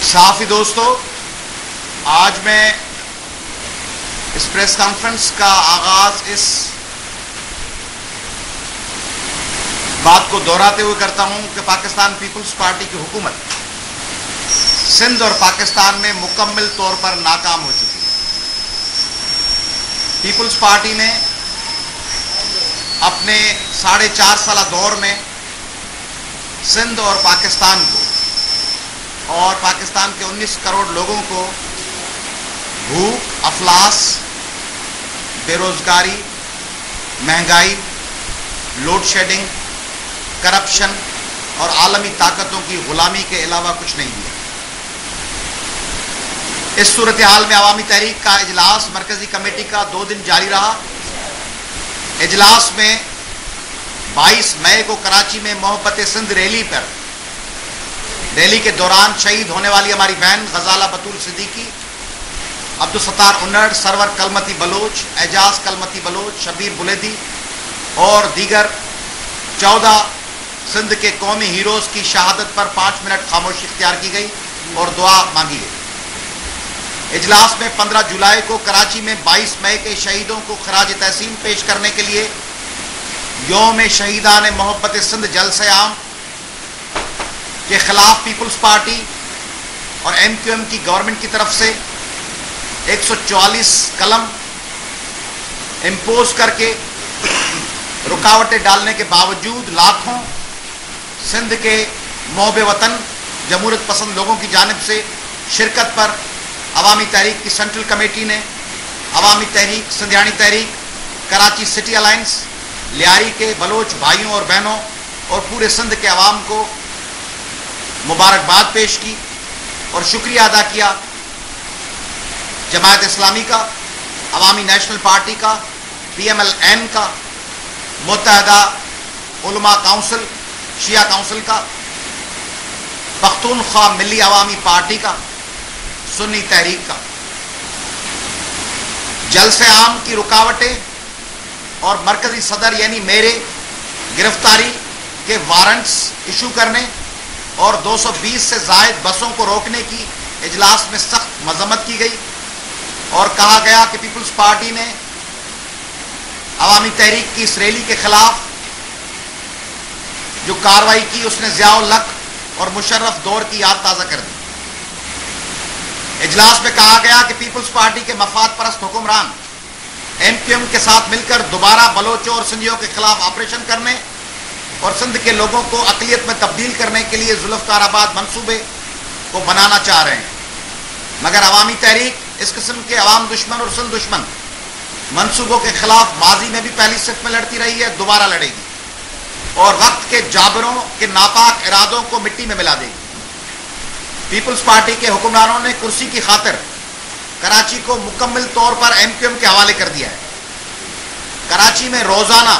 صحافی دوستو، آج میں اس پریس کانفرنس کا آغاز اس بات کو دہراتے ہوئے کرتا ہوں کہ پاکستان پیپلز پارٹی کی حکومت سندھ اور پاکستان میں مکمل طور پر ناکام ہو چکی ہے۔ پیپلز پارٹی نے اپنے 4.5 سالہ دور میں سندھ اور پاکستان کو اور پاکستان کے 19 کروڑ لوگوں کو بھوک، افلاس، بے روزگاری، مہنگائی، لوڈ شیڈنگ، کرپشن اور عالمی طاقتوں کی غلامی کے علاوہ کچھ نہیں دیا۔ اس صورتحال میں عوامی تحریک کا اجلاس مرکزی کمیٹی کا 2 دن جاری رہا۔ اجلاس میں 22 مئی کو کراچی میں محبت سندھ ریلی کے دوران شہید ہونے والی ہماری بہن غزالہ بطول صدیقی، عبدالستار انڑ، سرور کلمتی بلوچ، اعجاز کلمتی بلوچ، شبیر بلیدی اور دیگر 14 سندھ کے قومی ہیروز کی شہادت پر 5 منٹ خاموشی اختیار کی گئی اور دعا مانگی گئی۔ اجلاس میں 15 جولائی کو کراچی میں 22 مئی کے شہیدوں کو خراج تحسین پیش کرنے کے لیے یوم شہیدان محبت سندھ جلسہ عام کے خلاف پیپلز پارٹی اور MQM کی گورنمنٹ کی طرف سے 144 قلم امپوز کر کے رکاوٹیں ڈالنے کے باوجود لاکھوں سندھ کے محب وطن جمہوریت پسند لوگوں کی جانب سے شرکت پر عوامی تحریک کی سینٹرل کمیٹی نے عوامی تحریک، سندھیانی تحریک، کراچی سٹی الائنس، لیاری کے بلوچ بھائیوں اور بہنوں اور پورے سندھ کے عوام کو مبارکباد پیش کی اور شکریہ ادا کیا۔ جماعت اسلامی کا، عوامی نیشنل پارٹی کا، PMLN کا، متحدہ علماء کونسل، شیعہ کونسل کا، پختونخوا ملی عوامی پارٹی کا، سنی تحریک کا۔ جلسہ عام کی رکاوٹیں اور مرکزی صدر یعنی میرے گرفتاری کے وارنٹس ایشو کرنے اور 220 سے زائد بسوں کو روکنے کی اجلاس میں سخت مذمت کی گئی اور کہا گیا کہ پیپلز پارٹی نے عوامی تحریک کی اس ریلی کے خلاف جو کارروائی کی اس نے ضیاء الحق اور مشرف دور کی یاد تازہ کر دی۔ اجلاس میں کہا گیا کہ پیپلز پارٹی کے مفاد پرست حکمران MQM کے ساتھ مل کر دوبارہ بلوچوں اور سندھیوں کے خلاف آپریشن کرنے اور سندھ کے لوگوں کو اقلیت میں تبدیل کرنے کے لیے ذوالفقار آباد منصوبے کو بنانا چاہ رہے ہیں، مگر عوامی تحریک اس قسم کے عوام دشمن اور سندھ دشمن منصوبوں کے خلاف ماضی میں بھی پہلی صف میں لڑتی رہی ہے، دوبارہ لڑے گی اور وقت کے جابروں کے ناپاک ارادوں کو مٹی میں ملا دے گی۔ پیپلز پارٹی کے حکمرانوں نے کرسی کی خاطر کراچی کو مکمل طور پر MQM کے حوالے کر دیا ہے۔ کراچی میں روزانہ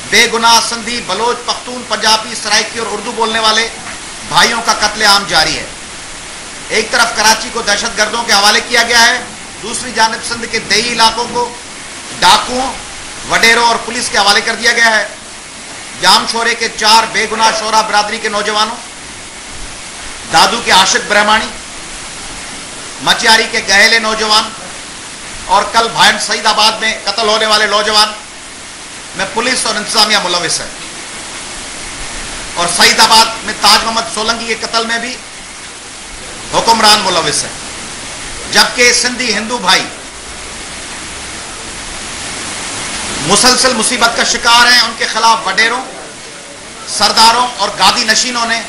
بے گناہ سندھی، بلوچ، پختون، پنجابی، سرائکی اور اردو بولنے والے بھائیوں کا قتل عام جاری ہے۔ ایک طرف کراچی کو دہشت گردوں کے حوالے کیا گیا ہے، دوسری جانب سندھ کے دیہی علاقوں کو ڈاکوؤں، وڈیروں اور پولیس کے حوالے کر دیا گیا ہے۔ جام شورے کے 4 بے گناہ شورا برادری کے نوجوانوں، دادو کے عاشق برہمانی، مچیاری کے گہلے نوجوان اور کل بھائنڈ سعید آباد میں قتل ہونے والے نوجوان میں پولیس اور انتظامیہ ملوث ہے، اور سعید آباد میں تاج محمد سولنگی کے قتل میں بھی حکمران ملوث ہے، جبکہ سندھی ہندو بھائی مسلسل مصیبت کا شکار ہیں۔ ان کے خلاف وڈیروں، سرداروں اور گادی نشینوں نے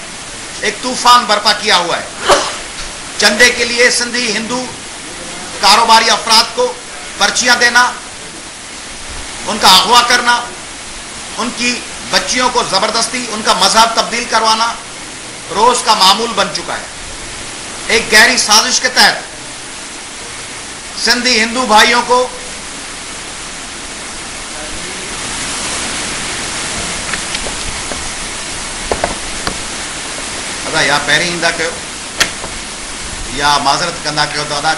ایک طوفان برپا کیا ہوا ہے۔ چندے کے لیے سندھی ہندو کاروباری افراد کو پرچیاں دینا، ان کا اغوا کرنا، ان کی بچیوں کو زبردستی ان کا مذہب تبدیل کروانا روز کا معمول بن چکا ہے۔ ایک گہری سازش کے تحت سندھی ہندو بھائیوں کو یا پہری ایندہ کہو یا معذرت کندا کہو تو ادا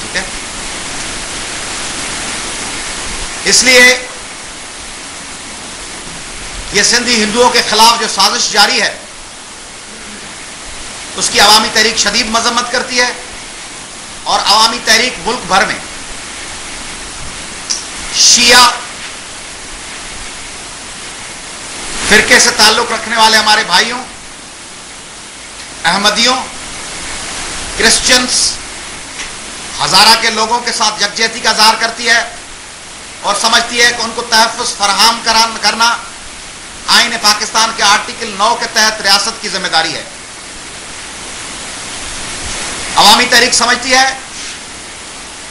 ٹھیک ہے۔ اس لیے یہ سندھی ہندوؤں کے خلاف جو سازش جاری ہے اس کی عوامی تحریک شدید مذمت کرتی ہے، اور عوامی تحریک ملک بھر میں شیعہ فرقے سے تعلق رکھنے والے ہمارے بھائیوں، احمدیوں، کرسچنز، ہزارہ کے لوگوں کے ساتھ یکجہتی کا اظہار کرتی ہے اور سمجھتی ہے کہ ان کو تحفظ فراہم کرنا آئین پاکستان کے آرٹیکل 9 کے تحت ریاست کی ذمہ داری ہے۔ عوامی تحریک سمجھتی ہے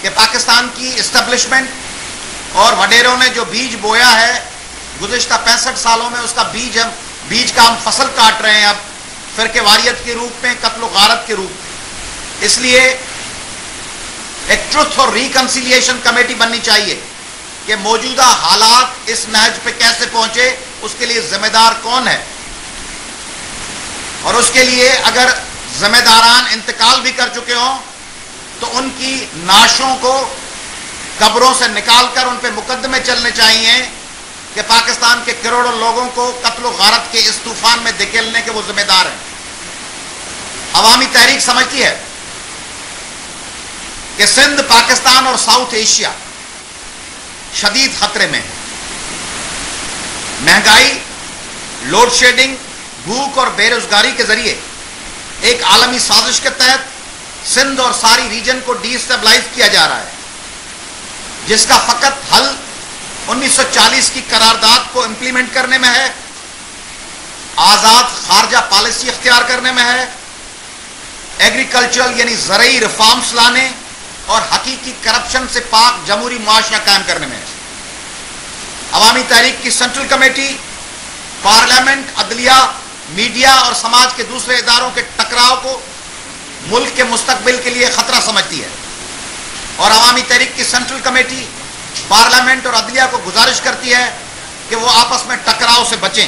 کہ پاکستان کی اسٹیبلشمنٹ اور وڈیروں نے جو بیج بویا ہے گزشتہ 65 سالوں میں، اس کا بیج کا ہم فصل کاٹ رہے ہیں اب فرقے واریت کے روپ میں، قتل و غارت کے روپ میں۔ اس لیے ایک ٹروتھ اور ریکنسیلیشن کمیٹی بننی چاہیے کہ موجودہ حالات اس نہج پہ کیسے پہنچے، اس کے لیے ذمہ دار کون ہے، اور اس کے لیے اگر ذمہ داران انتقال بھی کر چکے ہوں تو ان کی نعشوں کو قبروں سے نکال کر ان پہ مقدمے چلنے چاہیے کہ پاکستان کے کروڑوں لوگوں کو قتل و غارت کے اس طوفان میں دھکیلنے کے وہ ذمہ دار ہیں۔ عوامی تحریک سمجھتی ہے کہ سندھ، پاکستان اور ساؤتھ ایشیا شدید خطرے میں ہے۔ مہنگائی، لوڈ شیڈنگ، بھوک اور بے روزگاری کے ذریعے ایک عالمی سازش کے تحت سندھ اور ساری ریجن کو ڈی اسٹیبلائز کیا جا رہا ہے، جس کا فقط حل 1940 کی قرارداد کو امپلیمنٹ کرنے میں ہے، آزاد خارجہ پالیسی اختیار کرنے میں ہے، ایگریکلچرل یعنی زرعی ریفارمز لانے اور حقیقی کرپشن سے پاک جمہوری معاشرہ قائم کرنے میں ہے۔ عوامی تحریک کی سینٹرل کمیٹی پارلیمنٹ، عدلیہ، میڈیا اور سماج کے دوسرے اداروں کے ٹکراؤ کو ملک کے مستقبل کے لیے خطرہ سمجھتی ہے، اور عوامی تحریک کی سینٹرل کمیٹی پارلیمنٹ اور عدلیہ کو گزارش کرتی ہے کہ وہ آپس میں ٹکراؤ سے بچیں۔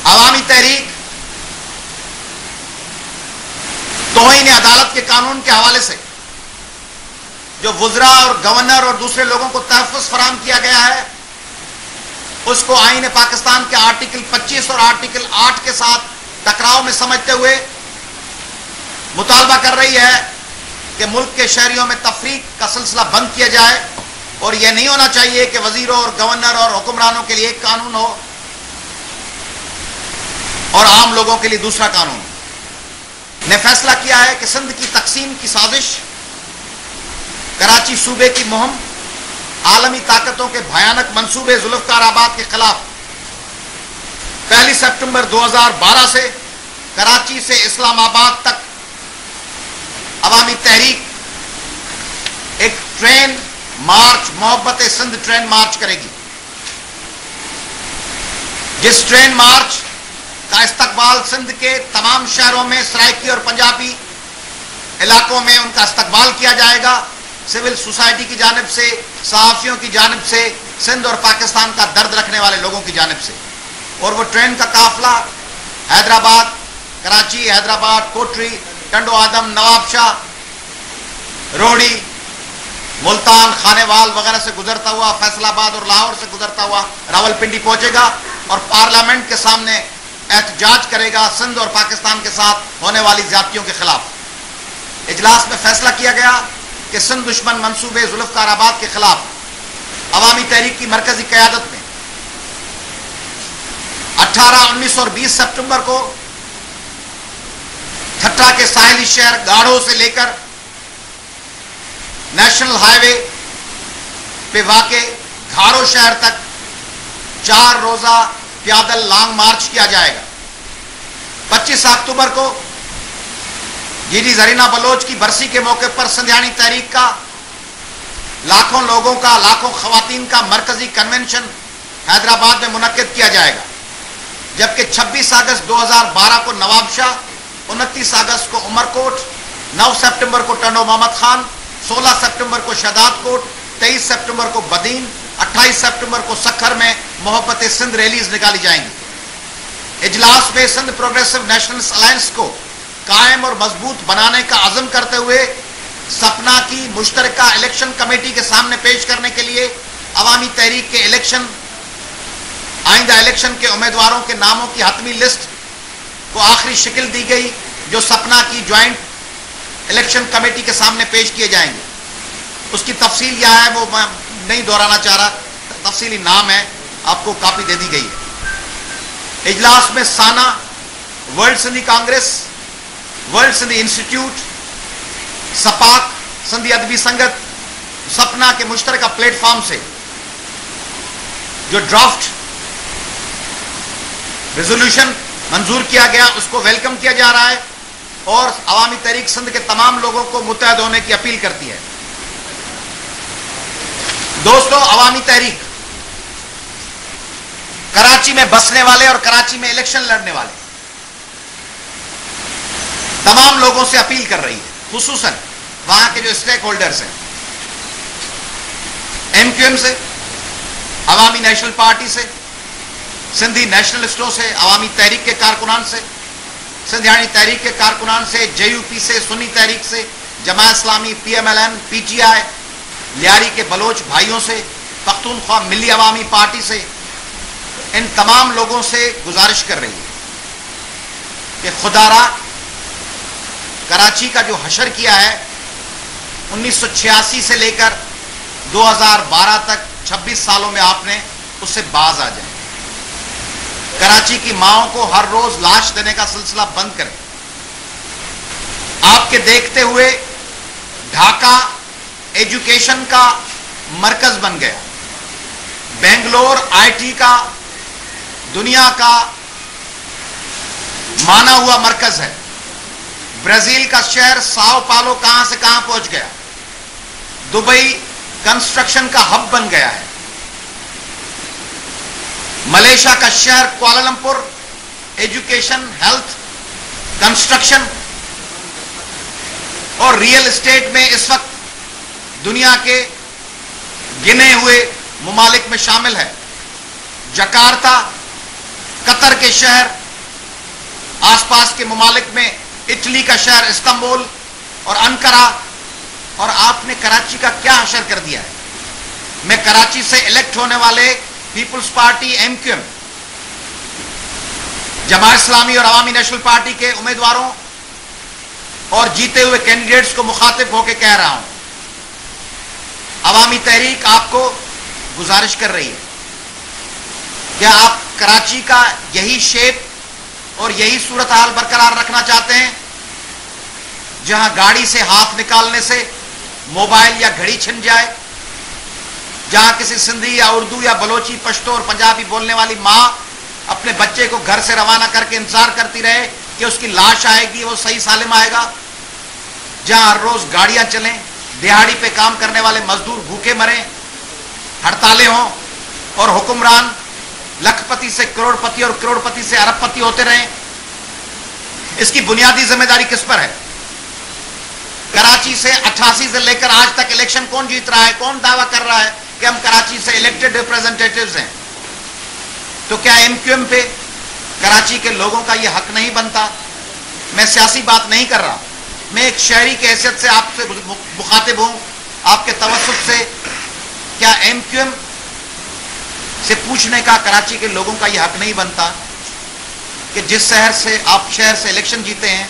عوامی تحریک توہین عدالت کے قانون کے حوالے سے جو وزراء اور گورنر اور دوسرے لوگوں کو تحفظ فراہم کیا گیا ہے، اس کو آئین پاکستان کے آرٹیکل 25 اور آرٹیکل 8 کے ساتھ ٹکراؤ میں سمجھتے ہوئے مطالبہ کر رہی ہے کہ ملک کے شہریوں میں تفریق کا سلسلہ بند کیا جائے، اور یہ نہیں ہونا چاہیے کہ وزیروں اور گورنر اور حکمرانوں کے لیے ایک قانون ہو اور عام لوگوں کے لیے دوسرا قانون نے فیصلہ کیا ہے کہ سندھ کی تقسیم کی سازش، کراچی صوبے کی مہم، عالمی طاقتوں کے بھیانک منصوبے ذوالفقار آباد کے خلاف 1 سپٹمبر 2012 سے کراچی سے اسلام آباد تک عوامی تحریک ایک ٹرین مارچ، محبت سندھ ٹرین مارچ کرے گی، جس ٹرین مارچ کا استقبال سندھ کے تمام شہروں میں، سرائکی اور پنجابی علاقوں میں ان کا استقبال کیا جائے گا، سول سوسائٹی کی جانب سے، صحافیوں کی جانب سے، سندھ اور پاکستان کا درد رکھنے والے لوگوں کی جانب سے۔ اور وہ ٹرین کا قافلہ حیدرآباد، کراچی، حیدرآباد، کوٹری، ٹنڈو آدم، نواب شاہ، روڑی، ملتان، خانے وال وغیرہ سے گزرتا ہوا فیصل آباد اور لاہور سے گزرتا ہوا راول پنڈی پہنچے گا اور پارلیمنٹ کے سامنے احتجاج کرے گا سندھ اور پاکستان کے ساتھ ہونے والی زیادتیوں کے خلاف۔ اجلاس میں فیصلہ کیا گیا کہ سندھ دشمن منصوبے ذوالفقار آباد کے خلاف عوامی تحریک کی مرکزی قیادت میں 18، 19 اور 20 سپٹمبر کو ٹھٹھا کے ساحلی شہر گاڑھوں سے لے کر نیشنل ہائی وے پہ واقع گھارو شہر تک 4 روزہ پیادل لانگ مارچ کیا جائے گا۔ 25 اکتوبر کو جی ڈی زرینہ بلوچ کی برسی کے موقع پر سندھیانی تحریک کا لاکھوں لوگوں کا، لاکھوں خواتین کا مرکزی کنونشن حیدرآباد میں منعقد کیا جائے گا، جبکہ 26 اگست 2012 کو نواب شاہ، 29 اگست کو عمر کوٹ، 9 سپٹمبر کو ٹنڈو محمد خان، 16 سپٹمبر کو شہداد کوٹ، 23 سپٹمبر کو بدین، 28 سپٹمبر کو سکھر میں محبت سندھ ریلیز نکالی جائیں گی۔ اجلاس میں سندھ پروگریسو نیشنلز الائنس کو قائم اور مضبوط بنانے کا عزم کرتے ہوئے سپنا کی مشترکہ الیکشن کمیٹی کے سامنے پیش کرنے کے لیے عوامی تحریک کے آئندہ الیکشن کے امیدواروں کے ناموں کی حتمی لسٹ کو آخری شکل دی گئی جو سپنا کی جوائنٹ الیکشن کمیٹی کے سامنے پیش کیے جائیں گے. اس کی تفصیل یہ ہے، وہ میں نہیں دہرانا چاہ رہا، تفصیلی نام ہے، آپ کو کاپی دے دی گئی ہے. اجلاس میں SANA, World Sindhi Congress, World Sindhi Institute, سپاک، سندھی ادبی سنگت، سپنا کے مشترکہ پلیٹ فارم سے جو ڈرافٹ ریزولوشن منظور کیا گیا اس کو ویلکم کیا جا رہا ہے اور عوامی تحریک سندھ کے تمام لوگوں کو متحد ہونے کی اپیل کرتی ہے. دوستو، عوامی تحریک کراچی میں بسنے والے اور کراچی میں الیکشن لڑنے والے تمام لوگوں سے اپیل کر رہی ہے، خصوصاً وہاں کے جو اسٹیک ہولڈرز ہیں، ایم کیو ایم سے، عوامی نیشنل پارٹی سے، سندھی نیشنلسٹوں سے، عوامی تحریک کے کارکنان سے، سندھیانی تحریک کے کارکنان سے، جے یو پی سے، سنی تحریک سے، Jamaat Islami, P M L N, P T I, Lyari کے بلوچ بھائیوں سے، پختونخوا ملی عوامی پارٹی سے، ان تمام لوگوں سے گزارش کر رہی ہے کہ خدا را کراچی کا جو حشر کیا ہے 1986 سے لے کر 2012 تک 26 سالوں میں آپ نے اس سے باز آ جائیں. کراچی کی ماؤں کو ہر روز لاش دینے کا سلسلہ بند کریں. آپ کے دیکھتے ہوئے ڈھاکہ ایجوکیشن کا مرکز بن گیا، بنگلور آئی ٹی کا دنیا کا مانا ہوا مرکز ہے، برازیل کا شہر ساؤ پالو کہاں سے کہاں پہنچ گیا، دبئی کنسٹرکشن کا ہب بن گیا ہے، ملیشیا کا شہر کوالالمپور ایجوکیشن، ہیلتھ، کنسٹرکشن اور ریئل اسٹیٹ میں اس وقت دنیا کے گنے ہوئے ممالک میں شامل ہے. جکارتا قطر کے شہر، آس پاس کے ممالک میں اٹلی کا شہر استنبول اور انقرہ، اور آپ نے کراچی کا کیا حشر کر دیا ہے. میں کراچی سے الیکٹ ہونے والے Peoples Party, M Q M, Jamaat Islami اور عوامی نیشنل پارٹی کے امیدواروں اور جیتے ہوئے کینڈیڈیٹس کو مخاطب ہو کے کہہ رہا ہوں، عوامی تحریک آپ کو گزارش کر رہی ہے، کیا آپ کراچی کا یہی شیپ اور یہی صورتحال برقرار رکھنا چاہتے ہیں جہاں گاڑی سے ہاتھ نکالنے سے موبائل یا گھڑی چھن جائے، جہاں کسی سندھی یا اردو یا بلوچی، پشتو اور پنجابی بولنے والی ماں اپنے بچے کو گھر سے روانہ کر کے انتظار کرتی رہے کہ اس کی لاش آئے گی، وہ صحیح سالم آئے گا، جہاں ہر روز گاڑیاں چلیں، دیہاڑی پہ کام کرنے والے مزدور بھوکے مریں، ہڑتالیں ہوں اور حکمران لکھ پتی سے کروڑ پتی اور کروڑ پتی سے ارب پتی ہوتے رہیں. اس کی بنیادی ذمہ داری کس پر ہے؟ کراچی سے 88 سے لے کر آج تک الیکشن کون جیت رہا ہے؟ کون دعویٰ کر رہا ہے کہ ہم کراچی سے الیکٹڈ ریپریزنٹیٹیوز ہیں؟ تو کیا ایم کیو ایم پہ کراچی کے لوگوں کا یہ حق نہیں بنتا؟ میں سیاسی بات نہیں کر رہا، میں ایک شہری کی حیثیت سے آپ سے مخاطب ہوں، آپ کے توسط سے. کیا ایم کیو ایم سے پوچھنے کا کراچی کے لوگوں کا یہ حق نہیں بنتا کہ جس شہر سے الیکشن جیتے ہیں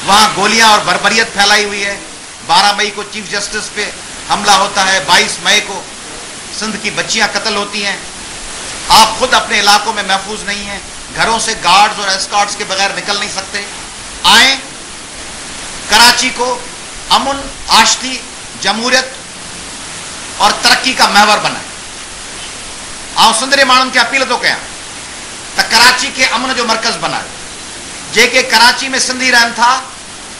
وہاں گولیاں اور بربریت پھیلائی ہوئی ہے، 12 مئی کو چیف جسٹس پہ حملہ ہوتا ہے، 22 مئی کو سندھ کی بچیاں قتل ہوتی ہیں، آپ خود اپنے علاقوں میں محفوظ نہیں ہیں، گھروں سے گارڈز اور اسکارٹس کے بغیر نکل نہیں سکتے. آئیں کراچی کو امن، آشتی، جمہوریت اور ترقی کا محور بنائیں. آؤں سندری مانن کی اپیل تو کیا تو کراچی کے امن جو مرکز بنائے، جے کہ کراچی میں سندھی رہن تھا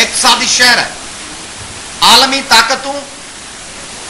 اقتصادی شہر ہے. عالمی طاقتوں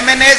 MNAs,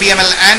PMLN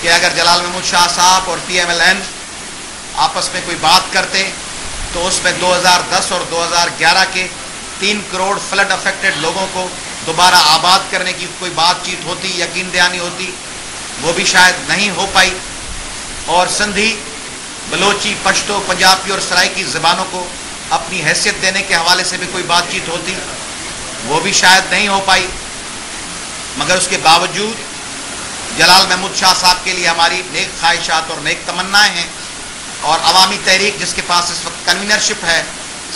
کہ اگر جلال محمود شاہ صاحب اور PMLN آپس میں کوئی بات کرتے تو اس میں 2010 اور 2011 کے 3 کروڑ فلڈ افیکٹڈ لوگوں کو دوبارہ آباد کرنے کی کوئی بات چیت ہوتی، یقین دہانی ہوتی، وہ بھی شاید نہیں ہو پائی، اور سندھی، بلوچی، پشتو، پنجابی اور سرائکی زبانوں کو اپنی حیثیت دینے کے حوالے سے بھی کوئی بات چیت ہوتی، وہ بھی شاید نہیں ہو پائی۔ مگر اس کے باوجود جلال محمود شاہ صاحب کے لیے ہماری نیک خواہشات اور نیک تمنائیں ہیں، اور عوامی تحریک جس کے پاس اس وقت کنوینرشپ ہے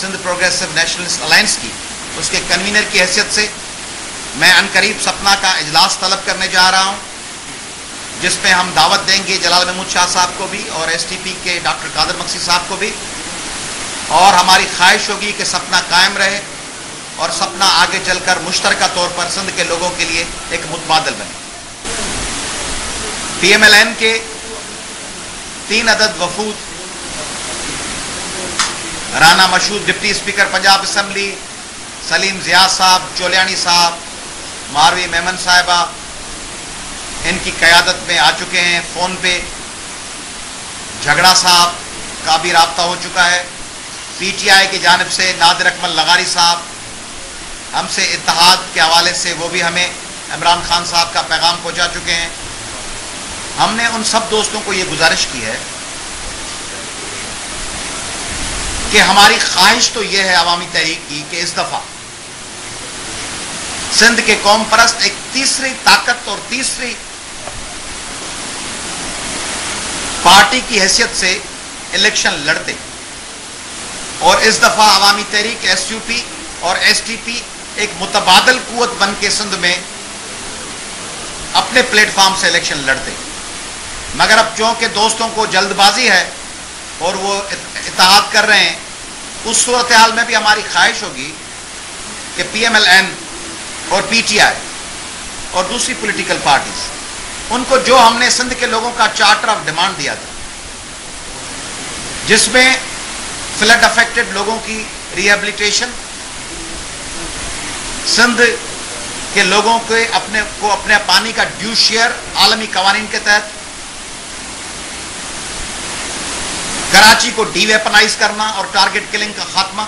سندھ پروگریسو نیشنلسٹ الائنس کی، اس کے کنوینر کی حیثیت سے میں عنقریب سپنا کا اجلاس طلب کرنے جا رہا ہوں، جس میں ہم دعوت دیں گے جلال محمود شاہ صاحب کو بھی اور STP کے ڈاکٹر قادر مکسی صاحب کو بھی، اور ہماری خواہش ہوگی کہ سپنا قائم رہے اور سپنا آگے چل کر مشترکہ طور پر سندھ کے لوگوں کے لیے ایک متبادل بنے۔ PMLN کے 3 عدد وفود، Rana Mashhood deputy speaker Punjab assembly, Saleem Zia صاحب، چولیانی صاحب، ماروی میمن صاحبہ، ان کی قیادت میں آ چکے ہیں۔ فون پہ جھگڑا صاحب کا بھی رابطہ ہو چکا ہے۔ PTI کی جانب سے نادر اکمل لغاری صاحب ہم سے اتحاد کے حوالے سے وہ بھی ہمیں عمران خان صاحب کا پیغام پہنچا چکے ہیں۔ ہم نے ان سب دوستوں کو یہ گزارش کی ہے کہ ہماری خواہش تو یہ ہے عوامی تحریک کی کہ اس دفعہ سندھ کے قوم پرست ایک تیسری طاقت اور تیسری پارٹی کی حیثیت سے الیکشن لڑتے، اور اس دفعہ عوامی تحریک SUP اور STP ایک متبادل قوت بن کے سندھ میں اپنے پلیٹ فارم سے الیکشن لڑتے۔ مگر اب چونکہ دوستوں کو جلد بازی ہے اور وہ اتحاد کر رہے ہیں، اس صورتحال میں بھی ہماری خواہش ہوگی کہ PMLN اور PTI اور دوسری پولیٹیکل پارٹیز، ان کو جو ہم نے سندھ کے لوگوں کا چارٹر آف ڈیمانڈ دیا تھا، جس میں فلڈ افیکٹڈ لوگوں کی ریہیبلیٹیشن، سندھ کے لوگوں کے اپنے پانی کا ڈیو شیئر عالمی قوانین کے تحت، کراچی کو ڈی ویپنائز کرنا اور ٹارگٹ کلنگ کا خاتمہ،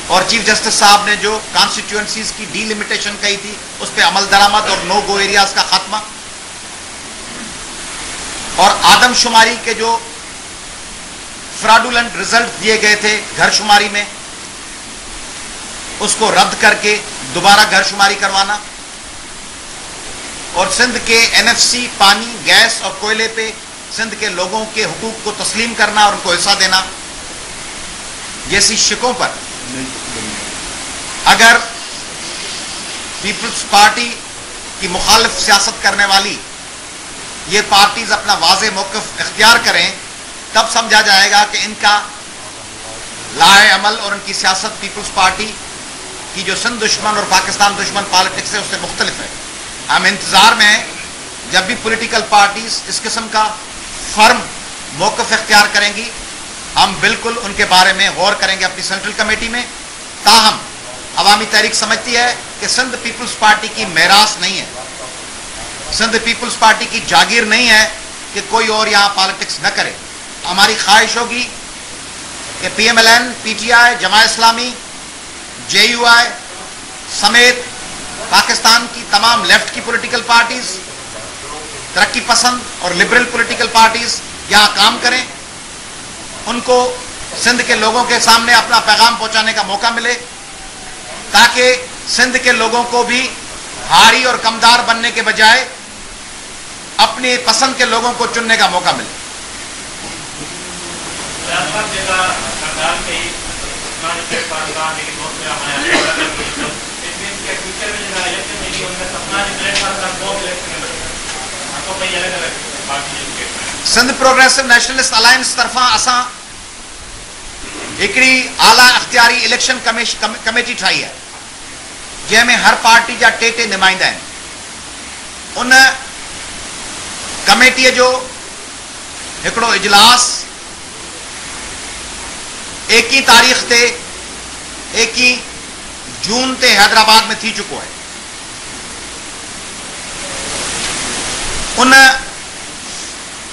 اور چیف جسٹس صاحب نے جو کانسٹیٹوئنسیز کی ڈی لمیٹیشن کہی تھی اس پہ عمل درآمد اور نو گو ایریاز کا خاتمہ، اور آدم شماری کے جو فراڈولنٹ رزلٹ دیے گئے تھے گھر شماری میں، اس کو رد کر کے دوبارہ گھر شماری کروانا، اور سندھ کے NFC پانی، گیس اور کوئلے پہ سندھ کے لوگوں کے حقوق کو تسلیم کرنا اور ان کو حصہ دینا، جیسی شکوں پر اگر پیپلز پارٹی کی مخالف سیاست کرنے والی یہ پارٹیز اپنا واضح موقف اختیار کریں، تب سمجھا جائے گا کہ ان کا لاہ عمل اور ان کی سیاست پیپلز پارٹی کی جو سندھ دشمن اور پاکستان دشمن پالیٹکس ہے اس سے مختلف ہے۔ ہم انتظار میں ہیں جب بھی پولیٹیکل پارٹیز اس قسم کا فرم موقف اختیار کریں گی، ہم بالکل ان کے بارے میں غور کریں گے اپنی سینٹرل کمیٹی میں۔ تاہم عوامی تحریک سمجھتی ہے کہ سندھ پیپلز پارٹی کی میراث نہیں ہے، سندھ پیپلز پارٹی کی جاگیر نہیں ہے کہ کوئی اور یہاں پالیٹکس نہ کرے۔ ہماری خواہش ہوگی کہ PMLN، PTI، Jamaat Islami, JUI سمیت پاکستان کی تمام لیفٹ کی پولیٹیکل پارٹیز، ترقی پسند اور لبرل پولیٹیکل پارٹیز یہاں کام کریں، ان کو سندھ کے لوگوں کے سامنے اپنا پیغام پہنچانے کا موقع ملے، تاکہ سندھ کے لوگوں کو بھی ہاری اور کمدار بننے کے بجائے اپنی پسند کے لوگوں کو چننے کا موقع ملے۔ سندھ پروگریسو نیشنلسٹ الائنس طرفاں اساں ایکڑی اعلیٰ اختیاری الیکشن کمیٹی ٹھائی ہے، جن میں ہر پارٹی جا ٹے نمائندہ ہیں۔ ان کمیٹی جو ایکڑو اجلاس 21 تاریخ تے 21 جون تے حیدرآباد میں تھی چکو ہے۔ ان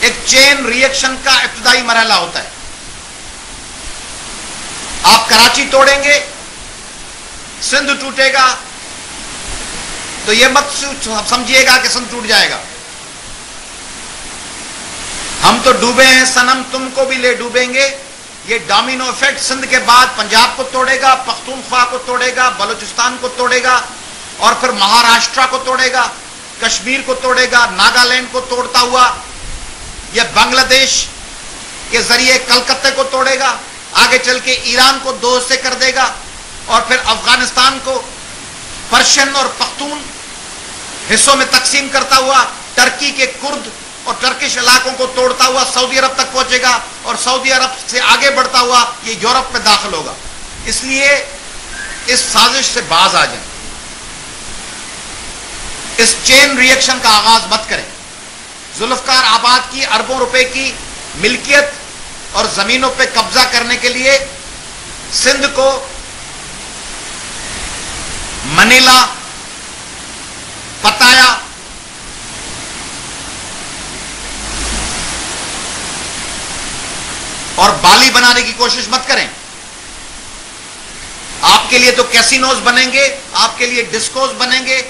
ایک چین ریئیکشن کا ابتدائی مرحلہ ہوتا ہے. آپ کراچی توڑیں گے، سندھ ٹوٹے گا، تو یہ مت سمجھیے گا کہ سندھ ٹوٹ جائے گا. ہم تو ڈوبے ہیں صنم، تم کو بھی لے ڈوبیں گے. یہ ڈومینو ایفیکٹ سندھ کے بعد پنجاب کو توڑے گا، پختونخوا کو توڑے گا، بلوچستان کو توڑے گا، اور پھر مہاراشٹرا کو توڑے گا، کشمیر کو توڑے گا، ناگالینڈ کو توڑتا ہوا یہ بنگلہ دیش کے ذریعے کلکتے کو توڑے گا، آگے چل کے ایران کو دو حصے کر دے گا، اور پھر افغانستان کو پرشین اور پختون حصوں میں تقسیم کرتا ہوا ٹرکی کے کرد اور ٹرکش علاقوں کو توڑتا ہوا سعودی عرب تک پہنچے گا، اور سعودی عرب سے آگے بڑھتا ہوا یہ یورپ میں داخل ہوگا. اس لیے اس سازش سے باز آ جائیں، اس چین ریئیکشن کا آغاز مت کریں. ذوالفقار آباد کی اربوں روپے کی ملکیت اور زمینوں پہ قبضہ کرنے کے لیے سندھ کو منیلا، پتایا اور بالی بنانے کی کوشش مت کریں. آپ کے لیے تو کیسینوز بنیں گے، آپ کے لیے ڈسکوز بنیں گے،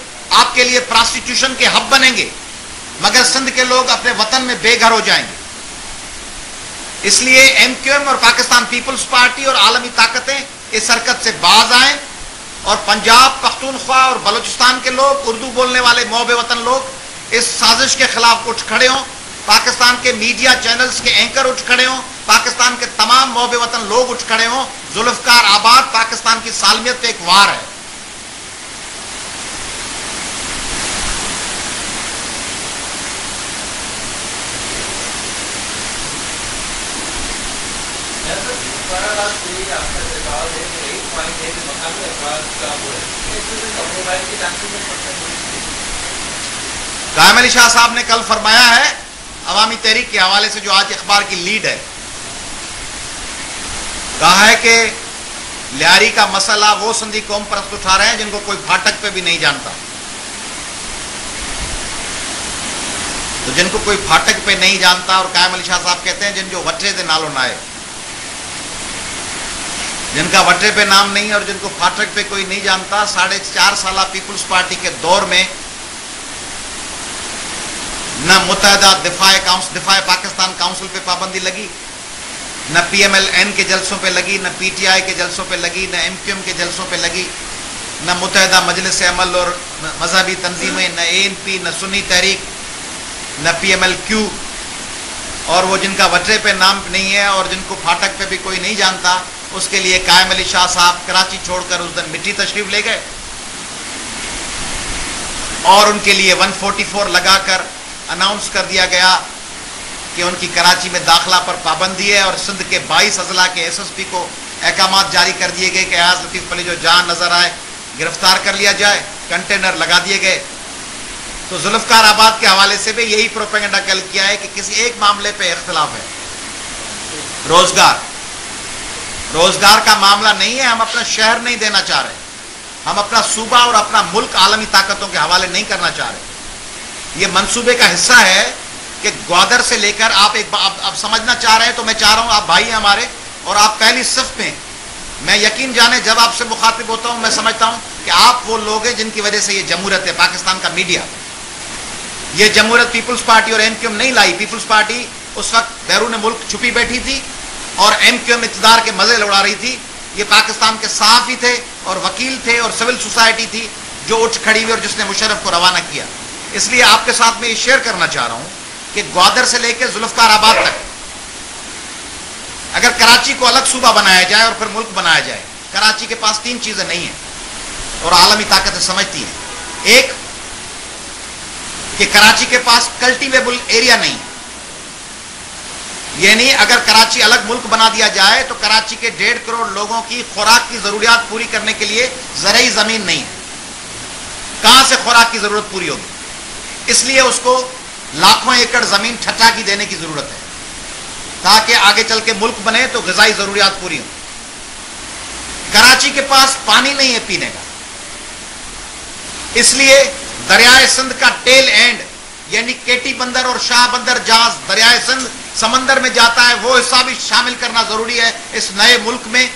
آپ کے لیے پراسٹیٹیوشن کے ہب بنیں گے، مگر سندھ کے لوگ اپنے وطن میں بے گھر ہو جائیں گے. اس لیے ایم کیو ایم اور پاکستان پیپلز پارٹی اور عالمی طاقتیں اس حرکت سے باز آئیں، اور پنجاب، پختونخوا اور بلوچستان کے لوگ، اردو بولنے والے محب وطن لوگ اس سازش کے خلاف اٹھ کھڑے ہوں. پاکستان کے میڈیا چینلز کے اینکر اٹھ کھڑے ہوں، پاکستان کے تمام محب وطن لوگ اٹھ کھڑے ہوں. ذوالفقار آباد پاکستان کی سالمیت پہ ایک وار ہے. قائم علی شاہ صاحب نے کل فرمایا ہے عوامی تحریک کے حوالے سے، جو آج اخبار کی لیڈ ہے، کہا ہے کہ لیاری کا مسئلہ وہ سندھی قوم پرست اٹھا رہے ہیں جن کو کوئی پھاٹک پہ بھی نہیں جانتا. تو جن کو کوئی پھاٹک پہ نہیں جانتا، اور قائم علی شاہ صاحب کہتے ہیں جن جو وٹے دے نالو نہ آئے، جن کا وٹے پہ نام نہیں اور جن کو پھاٹک پہ کوئی نہیں جانتا. 4.5 سالہ پیپلز پارٹی کے دور میں نہ متحدہ دفاع پاکستان کاؤنسل پہ پابندی لگی، نہ پی ایم ایل این کے جلسوں پہ لگی، نہ پی ٹی آئی کے جلسوں پہ لگی، نہ ایم کیو ایم کے جلسوں پہ لگی، نہ متحدہ مجلس عمل اور مذہبی تنظیمیں، نہ اے این پی، نہ سنی تحریک، نہ پی ایم ایل کیو. اور وہ جن کا وٹے پہ نام نہیں ہے اور جن کو پھاٹک پہ بھی کوئی نہیں جانتا، اس کے لیے قائم علی شاہ صاحب کراچی چھوڑ کر اس دن مٹی تشریف لے گئے، اور ان کے لیے 144 لگا کر اناؤنس کر دیا گیا کہ ان کی کراچی میں داخلہ پر پابندی ہے، اور سندھ کے 22 اضلاع کے ایس ایس پی کو احکامات جاری کر دیے گئے کہ ایاز لطیف علی جو جہاں نظر آئے گرفتار کر لیا جائے، کنٹینر لگا دیے گئے. تو ذوالفقار آباد کے حوالے سے بھی یہی پروپیگنڈا کل کیا ہے کہ کسی ایک معاملے پہ اختلاف ہے، روزگار کا معاملہ نہیں ہے. ہم اپنا شہر نہیں دینا چاہ رہے، ہم اپنا صوبہ اور اپنا ملک عالمی طاقتوں کے حوالے نہیں کرنا چاہ رہے. یہ منصوبے کا حصہ ہے کہ گوادر سے لے کر آپ سمجھنا چاہ رہے ہیں، تو میں چاہ رہا ہوں آپ بھائی ہیں ہمارے، اور آپ پہلی صف میں. میں یقین جانے جب آپ سے مخاطب ہوتا ہوں میں سمجھتا ہوں کہ آپ وہ لوگ ہیں جن کی وجہ سے یہ جمہوریت ہے. پاکستان کا میڈیا یہ جمہوریت پیپلز پارٹی اور ایم کیو ایم نہیں لائی. پیپلز پارٹی اس وقت بیرون ملک چھپی بیٹھی تھی اور ایم کیو ایم اقتدار کے مزے اڑا رہی تھی. یہ پاکستان کے صحافی تھے اور وکیل تھے اور سول سوسائٹی تھی جو اٹھ کھڑی ہوئی اور جس نے مشرف کو روانہ کیا. اس لیے آپ کے ساتھ میں یہ شیئر کرنا چاہ رہا ہوں کہ گوادر سے لے کے ذوالفقار آباد تک اگر کراچی کو الگ صوبہ بنایا جائے اور پھر ملک بنایا جائے، کراچی کے پاس 3 چیزیں نہیں ہیں اور عالمی طاقتیں سمجھتی ہیں. ایک کہ کراچی کے پاس کلٹیویبل ایریا نہیں، یعنی اگر کراچی الگ ملک بنا دیا جائے تو کراچی کے 1.5 کروڑ لوگوں کی خوراک کی ضروریات پوری کرنے کے لیے زرعی زمین نہیں ہے. کہاں سے خوراک کی ضرورت پوری ہوگی؟ اس لیے اس کو لاکھوں ایکڑ زمین ٹھٹا کی دینے کی ضرورت ہے تاکہ آگے چل کے ملک بنے تو غذائی ضروریات پوری ہوں. کراچی کے پاس پانی نہیں ہے پینے کا، اس لیے دریائے سندھ کا ٹیل اینڈ یعنی کیٹی بندر اور شاہ بندر جہاز دریائے سندھ سمندر میں جاتا ہے وہ حصہ بھی شامل کرنا ضروری ہے اس نئے ملک میں.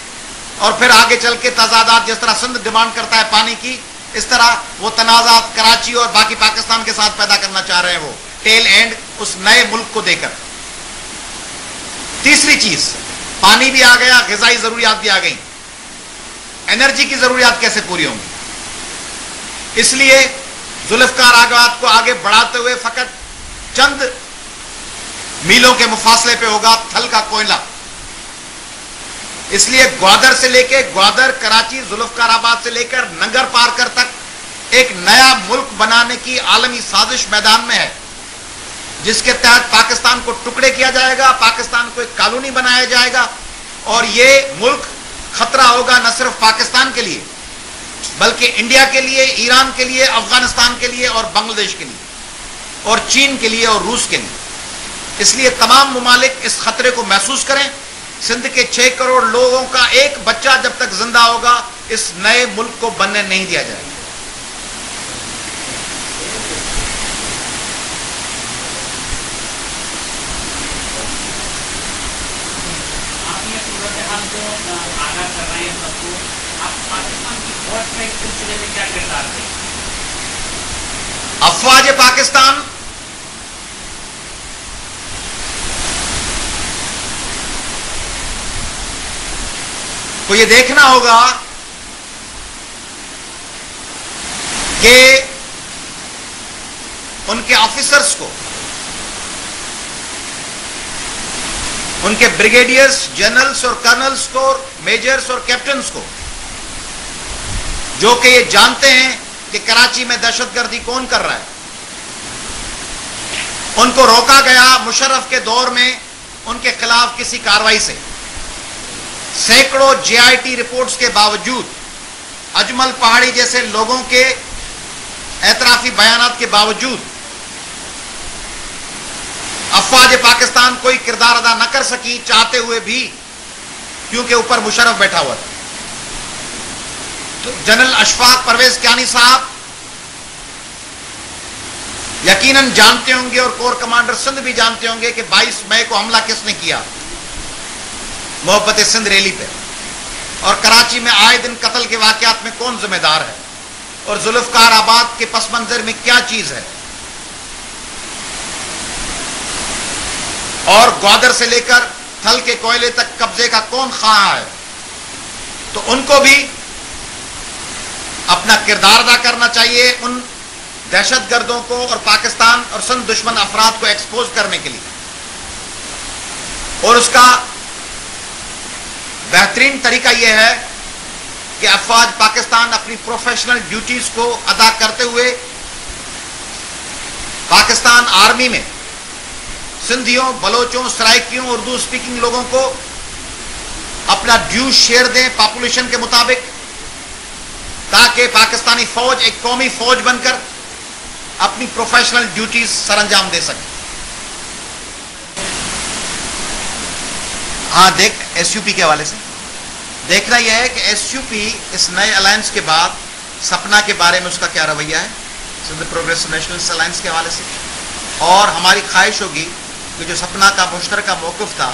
اور پھر آگے چل کے تضادات جس طرح سندھ ڈیمانڈ کرتا ہے پانی کی, اس طرح وہ تنازعات کراچی اور باقی پاکستان کے ساتھ پیدا کرنا چاہ رہے ہیں وہ ٹیل اینڈ اس نئے ملک کو دے کر. تیسری چیز, پانی بھی آ گیا, غذائی ضروریات بھی آ گئی, انرجی کی ضروریات کیسے پوری ہوں گی؟ اس لیے ذوالفقار آباد کو آگے بڑھاتے ہوئے فقط چند میلوں کے مفاصلے پہ ہوگا تھل کا کوئلہ. اس لیے گوادر سے لے کے گوادر, کراچی, ذوالفقار آباد سے لے کر ننگر پارکر تک ایک نیا ملک بنانے کی عالمی سازش میدان میں ہے, جس کے تحت پاکستان کو ٹکڑے کیا جائے گا, پاکستان کو ایک کالونی بنایا جائے گا, اور یہ ملک خطرہ ہوگا نہ صرف پاکستان کے لیے بلکہ انڈیا کے لیے, ایران کے لیے, افغانستان کے لیے اور بنگلہ دیش کے لیے اور چین کے لیے اور روس کے لیے. اس لیے تمام ممالک اس خطرے کو محسوس کریں. سندھ کے 6 کروڑ لوگوں کا ایک بچہ جب تک زندہ ہوگا اس نئے ملک کو بننے نہیں دیا جائے گا. افواج پاکستان کو یہ دیکھنا ہوگا کہ ان کے آفیسرز کو, ان کے بریگیڈیئرز, جنرلز اور کرنلز کو, میجرز اور کیپٹنز کو, جو کہ یہ جانتے ہیں کہ کراچی میں دہشت گردی کون کر رہا ہے, ان کو روکا گیا مشرف کے دور میں ان کے خلاف کسی کارروائی سے. سینکڑوں جے آئی ٹی رپورٹس کے باوجود, اجمل پہاڑی جیسے لوگوں کے اعترافی بیانات کے باوجود افواج پاکستان کوئی کردار ادا نہ کر سکی چاہتے ہوئے بھی, کیونکہ اوپر مشرف بیٹھا ہوا تھا. تو جنرل اشفاق پرویز کیانی صاحب یقیناً جانتے ہوں گے اور کور کمانڈر سندھ بھی جانتے ہوں گے کہ 22 مئی کو حملہ کس نے کیا محبت سندھ ریلی پہ, اور کراچی میں آئے دن قتل کے واقعات میں کون ذمہ دار ہے, اور ذوالفقار آباد کے پس منظر میں کیا چیز ہے, اور گوادر سے لے کر تھل کے کوئلے تک قبضے کا کون خواہاں ہے. تو ان کو بھی اپنا کردار ادا کرنا چاہیے ان دہشت گردوں کو اور پاکستان اور سندھ دشمن افراد کو ایکسپوز کرنے کے لیے. اور اس کا بہترین طریقہ یہ ہے کہ افواج پاکستان اپنی پروفیشنل ڈیوٹیز کو ادا کرتے ہوئے پاکستان آرمی میں سندھیوں, بلوچوں, سرائکیوں, اردو اسپیکنگ لوگوں کو اپنا ڈیو شیئر دیں پاپولیشن کے مطابق, تاکہ پاکستانی فوج ایک قومی فوج بن کر اپنی پروفیشنل ڈیوٹیز سر انجام دے سکے. ہاں دیکھ ایس یو پی کے حوالے سے دیکھنا یہ ہے کہ ایس یو پی اس نئے الائنس کے بعد سپنا کے بارے میں اس کا کیا رویہ ہے, سندھ پروگریسو نیشنلسٹ الائنس کے حوالے سے. اور ہماری خواہش ہوگی کہ جو سپنا کا مشترکہ موقف تھا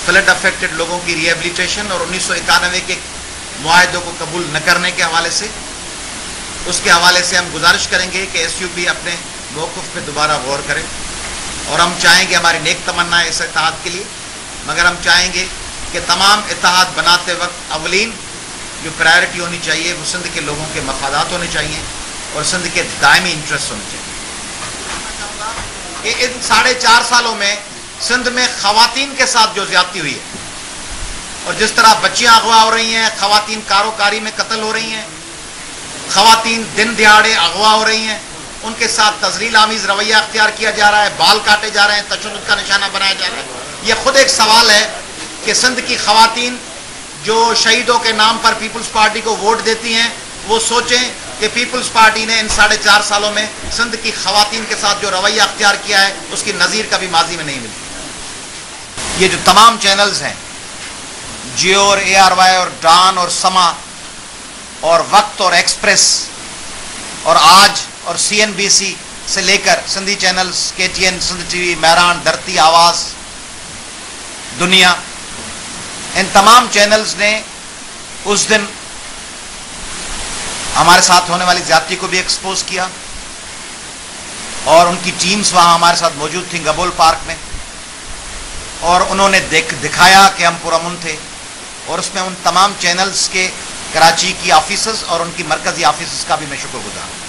فلڈ افیکٹڈ لوگوں کی ری ایبلیٹیشن اور 1991 کے معاہدوں کو قبول نہ کرنے کے حوالے سے, اس کے حوالے سے ہم گزارش کریں گے کہ ایس یو پی اپنے موقف پہ دوبارہ غور کرے. اور ہم چاہیں گے, ہماری نیک تمنا ہے اس اتحاد کے لیے, مگر ہم چاہیں گے کہ تمام اتحاد بناتے وقت اولین جو پرائرٹی ہونی چاہیے وہ سندھ کے لوگوں کے مفادات ہونے چاہیے اور سندھ کے دائمی انٹرسٹ ہونے چاہیے. کہ ان 4.5 سالوں میں سندھ میں خواتین کے ساتھ جو زیادتی ہوئی ہے اور جس طرح بچیاں اغوا ہو رہی ہیں, خواتین کاروکاری میں قتل ہو رہی ہیں, خواتین دن دہاڑے اغوا ہو رہی ہیں, ان کے ساتھ تذلیل آمیز رویہ اختیار کیا جا رہا ہے, بال کاٹے جا رہے ہیں, تشدد کا نشانہ بنایا جا رہا ہے. یہ خود ایک سوال ہے کہ سندھ کی خواتین جو شہیدوں کے نام پر پیپلز پارٹی کو ووٹ دیتی ہیں وہ سوچیں کہ پیپلز پارٹی نے ان 4.5 سالوں میں سندھ کی خواتین کے ساتھ جو رویہ اختیار کیا ہے اس کی نظیر کبھی ماضی میں نہیں ملی. یہ جو تمام چینلز ہیں, جیو اور اے آر وائی اور ڈان اور سما اور وقت اور ایکسپریس اور آج اور سی این بی سی سے لے کر Sindhi channels KTN Sindh T V Mehran دھرتی آواز دنیا ان تمام چینلز نے اس دن ہمارے ساتھ ہونے والی زیادتی کو بھی ایکسپوز کیا اور ان کی ٹیمز وہاں ہمارے ساتھ موجود تھیں گبول پارک میں اور انہوں نے دکھایا کہ ہم پرامن تھے اور اس میں ان تمام چینلز کے کراچی کی آفیسز اور ان کی مرکزی آفیسز کا بھی میں شکر گزار ہوں.